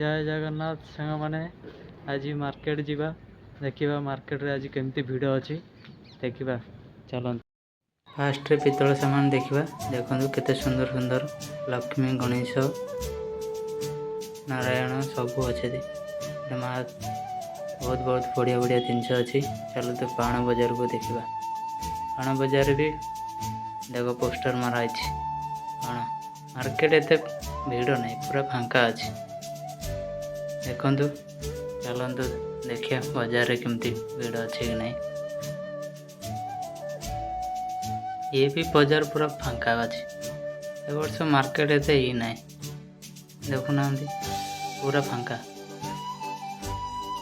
जय जगन्नाथ सांग मैंने आज मार्केट जीवा देखा मार्केट रे आज केमती भिड़ अच्छी देखा चल फास्ट रे पितल सामान देखा देखु केते सुंदर सुंदर लक्ष्मी गणेश नारायण सबू अच्छे माँ बहुत बहुत बढ़िया बढ़िया जिनस अच्छी चलो तो बाण बजार को देखा बाण बजार भी देख पोस्टर मारा बाण मार्केट एत भिड़ नहीं पूरा फांका अच्छी देखु चलतु देखिए बाजार केमती भिड़ अच्छे कि नहीं। ये भी बाजार पूरा फांका अच्छे ए वर्ष मार्केट एत ही ना देखुना पूरा फांका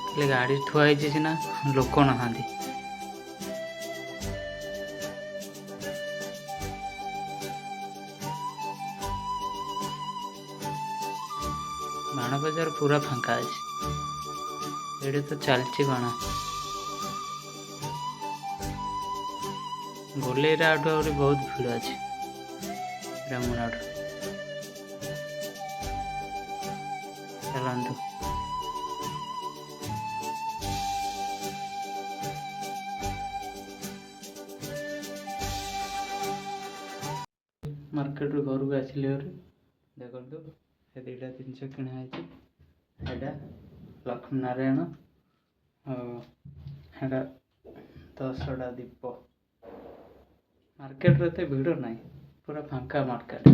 खाली गाड़ी थुआई सीना लोक ना बाण बजार पूरा फांका अच्छे ये तो चलती बाण गोलेर आठ बहुत भीड़ अच्छे रामनाठ चलतु मार्केट घर को आसिले देखु ये दुटा जिनस किणाई लक्ष्मी नारायण है 10टा दीप मार्केट रे भिड़ ना पूरा फांका मार्केट।